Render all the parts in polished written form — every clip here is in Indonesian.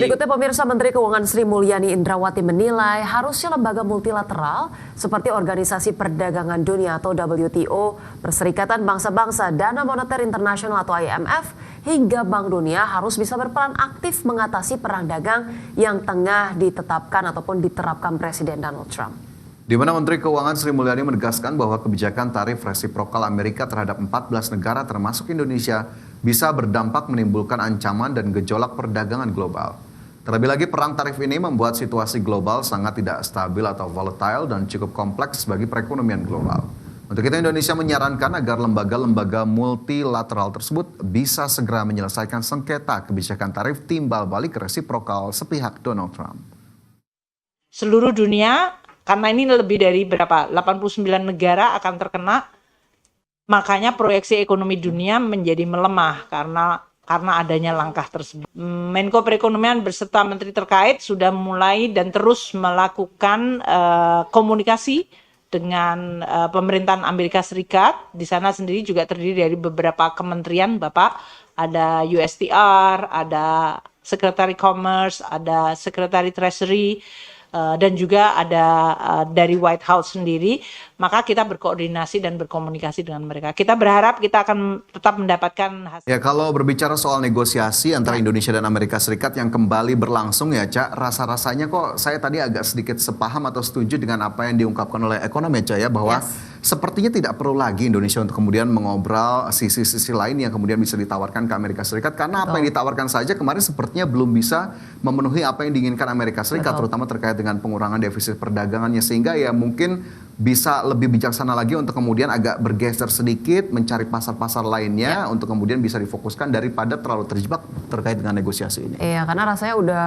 Berikutnya pemirsa, Menteri Keuangan Sri Mulyani Indrawati menilai harusnya lembaga multilateral seperti Organisasi Perdagangan Dunia atau WTO, Perserikatan Bangsa-Bangsa, Dana Moneter Internasional atau IMF, hingga Bank Dunia harus bisa berperan aktif mengatasi perang dagang yang tengah ditetapkan ataupun diterapkan Presiden Donald Trump. Di mana Menteri Keuangan Sri Mulyani menegaskan bahwa kebijakan tarif resiprokal Amerika terhadap 14 negara termasuk Indonesia bisa berdampak menimbulkan ancaman dan gejolak perdagangan global. Terlebih lagi perang tarif ini membuat situasi global sangat tidak stabil atau volatile dan cukup kompleks bagi perekonomian global. Untuk itu Indonesia menyarankan agar lembaga-lembaga multilateral tersebut bisa segera menyelesaikan sengketa kebijakan tarif timbal balik resiprokal sepihak Donald Trump. Seluruh dunia, karena ini lebih dari 89 negara akan terkena, makanya proyeksi ekonomi dunia menjadi melemah karena adanya langkah tersebut. Menko Perekonomian beserta menteri terkait sudah mulai dan terus melakukan komunikasi dengan pemerintahan Amerika Serikat. Di sana sendiri juga terdiri dari beberapa kementerian, Bapak. Ada USTR, ada Secretary Commerce, ada Secretary Treasury, dan juga ada dari White House sendiri, maka kita berkoordinasi dan berkomunikasi dengan mereka. Kita berharap kita akan tetap mendapatkan hasil. Ya, kalau berbicara soal negosiasi antara Indonesia dan Amerika Serikat yang kembali berlangsung ya, Cak, rasa-rasanya kok saya tadi agak sedikit sepaham atau setuju dengan apa yang diungkapkan oleh ekonom ya, Cak, ya, bahwa sepertinya tidak perlu lagi Indonesia untuk kemudian mengobrol sisi-sisi lain yang kemudian bisa ditawarkan ke Amerika Serikat, karena apa yang ditawarkan saja kemarin sepertinya belum bisa memenuhi apa yang diinginkan Amerika Serikat, terutama terkait dengan pengurangan defisit perdagangannya, sehingga ya mungkin bisa lebih bijaksana lagi untuk kemudian agak bergeser sedikit mencari pasar-pasar lainnya untuk kemudian bisa difokuskan daripada terlalu terjebak terkait dengan negosiasi ini. Iya, karena rasanya udah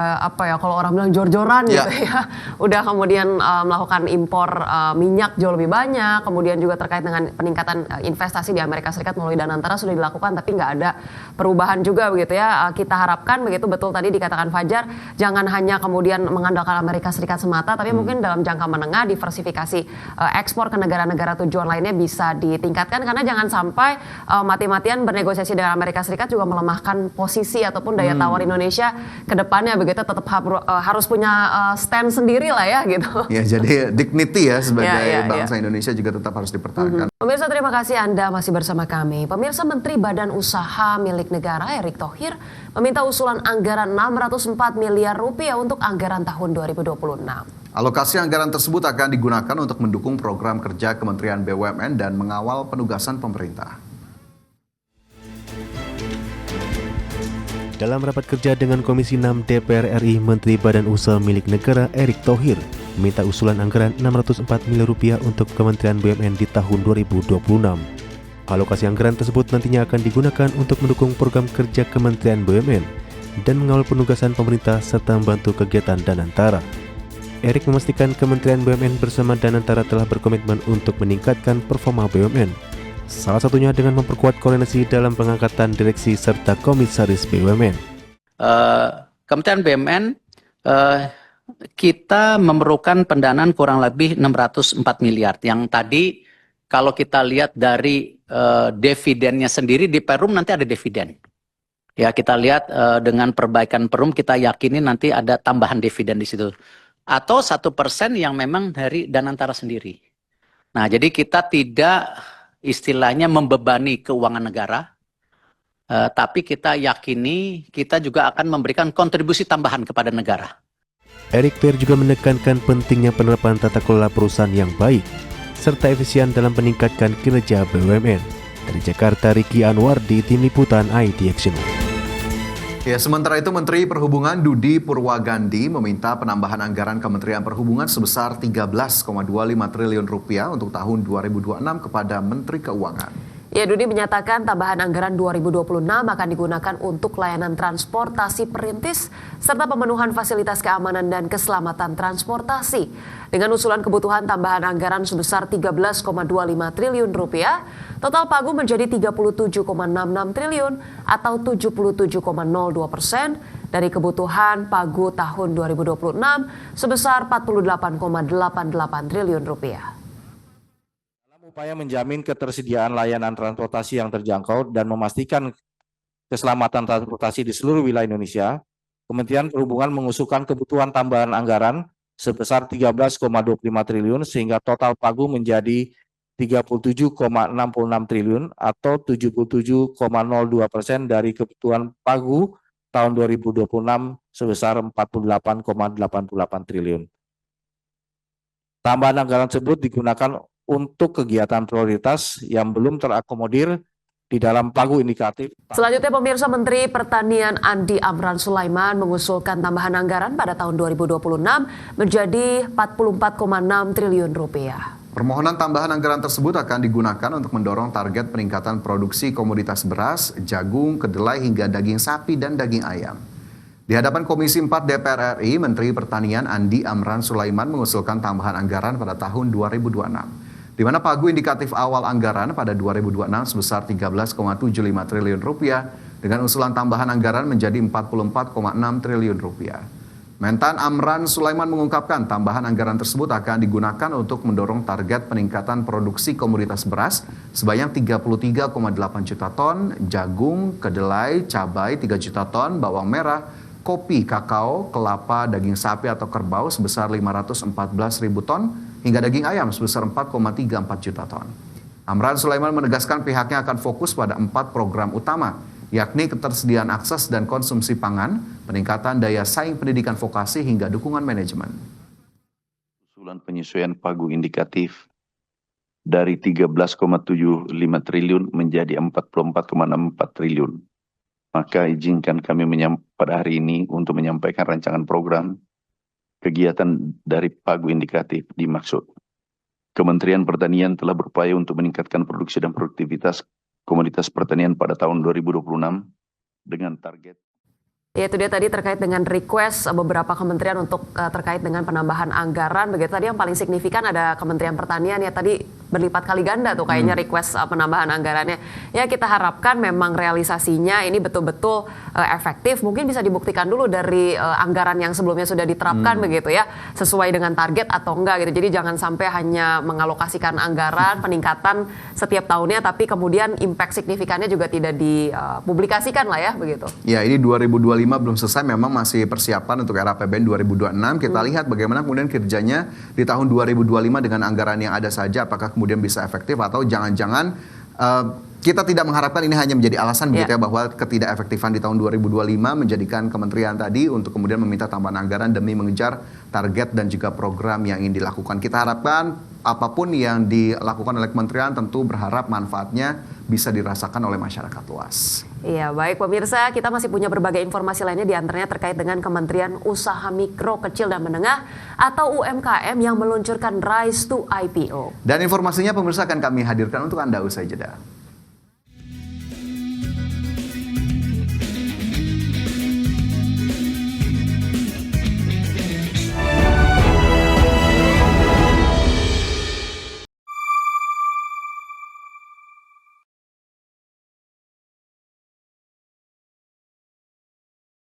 kalau orang bilang jor-joran gitu ya. Udah kemudian melakukan impor minyak jauh lebih banyak, kemudian juga terkait dengan peningkatan investasi di Amerika Serikat melalui Danantara sudah dilakukan, tapi nggak ada perubahan juga begitu ya. Kita harapkan begitu, betul tadi dikatakan Fajar, jangan hanya kemudian mengandalkan Amerika Serikat semata, tapi mungkin dalam jangka menengah diversifikasi ekspor ke negara-negara tujuan lainnya bisa ditingkatkan, karena jangan sampai mati-matian bernegosiasi dengan Amerika Serikat juga melemahkan posisi ataupun daya tawar Indonesia ke depannya begitu. Tetap harus punya stand sendiri lah ya gitu. Ya, jadi dignity ya sebagai bangsa Indonesia juga tetap harus dipertahankan. Pemirsa, terima kasih Anda masih bersama kami. Pemirsa, Menteri Badan Usaha Milik Negara Erick Thohir meminta usulan anggaran 604 miliar rupiah untuk anggaran tahun 2026. Alokasi anggaran tersebut akan digunakan untuk mendukung program kerja Kementerian BUMN dan mengawal penugasan pemerintah. Dalam rapat kerja dengan Komisi 6 DPR RI, Menteri Badan Usaha Milik Negara Erick Thohir meminta usulan anggaran 604 miliar rupiah untuk Kementerian BUMN di tahun 2026. Alokasi anggaran tersebut nantinya akan digunakan untuk mendukung program kerja Kementerian BUMN dan mengawal penugasan pemerintah serta membantu kegiatan Danantara. Erick memastikan Kementerian BUMN bersama Danantara telah berkomitmen untuk meningkatkan performa BUMN. Salah satunya dengan memperkuat koordinasi dalam pengangkatan direksi serta komisaris BUMN. Kementerian BUMN kita memerlukan pendanaan kurang lebih 604 miliar. Yang tadi kalau kita lihat dari dividennya sendiri di Perum nanti ada dividen. Ya, kita lihat dengan perbaikan Perum kita yakini nanti ada tambahan dividen di situ. Atau 1% yang memang dari Danantara sendiri. Nah, jadi kita tidak istilahnya membebani keuangan negara, tapi kita yakini kita juga akan memberikan kontribusi tambahan kepada negara. Erick Thohir juga menekankan pentingnya penerapan tata kelola perusahaan yang baik, serta efisien dalam meningkatkan kinerja BUMN. Dari Jakarta, Riki Anwardi, Tim Liputan IDX. Ya, sementara itu Menteri Perhubungan Dudi Purwagandi meminta penambahan anggaran Kementerian Perhubungan sebesar 13,25 triliun rupiah untuk tahun 2026 kepada Menteri Keuangan. Ya, Dudi menyatakan tambahan anggaran 2026 akan digunakan untuk layanan transportasi perintis serta pemenuhan fasilitas keamanan dan keselamatan transportasi. Dengan usulan kebutuhan tambahan anggaran sebesar 13,25 triliun rupiah, total pagu menjadi 37,66 triliun atau 77,02% dari kebutuhan pagu tahun 2026 sebesar 48,88 triliun rupiah. Upaya menjamin ketersediaan layanan transportasi yang terjangkau dan memastikan keselamatan transportasi di seluruh wilayah Indonesia, Kementerian Perhubungan mengusulkan kebutuhan tambahan anggaran sebesar 13,25 triliun sehingga total pagu menjadi 37,66 triliun atau 77,02% dari kebutuhan pagu tahun 2026 sebesar 48,88 triliun. Tambahan anggaran tersebut digunakan untuk kegiatan prioritas yang belum terakomodir di dalam pagu indikatif. Selanjutnya pemirsa, Menteri Pertanian Andi Amran Sulaiman mengusulkan tambahan anggaran pada tahun 2026 menjadi 44,6 triliun rupiah. Permohonan tambahan anggaran tersebut akan digunakan untuk mendorong target peningkatan produksi komoditas beras, jagung, kedelai hingga daging sapi dan daging ayam. Di hadapan Komisi 4 DPR RI, Menteri Pertanian Andi Amran Sulaiman mengusulkan tambahan anggaran pada tahun 2026, di mana pagu indikatif awal anggaran pada 2026 sebesar 13,75 triliun rupiah dengan usulan tambahan anggaran menjadi 44,6 triliun rupiah. Mentan Amran Sulaiman mengungkapkan tambahan anggaran tersebut akan digunakan untuk mendorong target peningkatan produksi komoditas beras sebanyak 33,8 juta ton, jagung, kedelai, cabai 3 juta ton, bawang merah, kopi, kakao, kelapa, daging sapi atau kerbau sebesar 514 ribu ton, hingga daging ayam sebesar 4,34 juta ton. Amran Sulaiman menegaskan pihaknya akan fokus pada 4 program utama, yakni ketersediaan akses dan konsumsi pangan, peningkatan daya saing pendidikan vokasi, hingga dukungan manajemen. Usulan penyesuaian pagu indikatif dari 13,75 triliun menjadi 44,64 triliun. Maka izinkan kami pada hari ini untuk menyampaikan rancangan program kegiatan dari pagu indikatif dimaksud. Kementerian Pertanian telah berupaya untuk meningkatkan produksi dan produktivitas komoditas pertanian pada tahun 2026 dengan target. Ya, itu dia tadi terkait dengan request beberapa kementerian untuk terkait dengan penambahan anggaran. Begitu tadi yang paling signifikan ada Kementerian Pertanian ya, tadi berlipat kali ganda tuh kayaknya request penambahan anggarannya. Ya, kita harapkan memang realisasinya ini betul-betul efektif. Mungkin bisa dibuktikan dulu dari anggaran yang sebelumnya sudah diterapkan begitu ya, sesuai dengan target atau enggak gitu. Jadi jangan sampai hanya mengalokasikan anggaran peningkatan setiap tahunnya tapi kemudian impact signifikannya juga tidak dipublikasikan lah ya begitu. Ya, ini 2025 belum selesai, memang masih persiapan untuk RAPBN 2026. Kita lihat bagaimana kemudian kerjanya di tahun 2025 dengan anggaran yang ada saja, apakah kemudian bisa efektif atau jangan-jangan kita tidak mengharapkan ini hanya menjadi alasan begitu ya, bahwa ketidakefektifan di tahun 2025 menjadikan kementerian tadi untuk kemudian meminta tambahan anggaran demi mengejar target dan juga program yang ingin dilakukan. Kita harapkan apapun yang dilakukan oleh kementerian tentu berharap manfaatnya bisa dirasakan oleh masyarakat luas. Iya, baik pemirsa, kita masih punya berbagai informasi lainnya, diantaranya terkait dengan Kementerian Usaha Mikro, Kecil dan Menengah atau UMKM yang meluncurkan Rise to IPO. Dan informasinya pemirsa akan kami hadirkan untuk Anda usai jeda.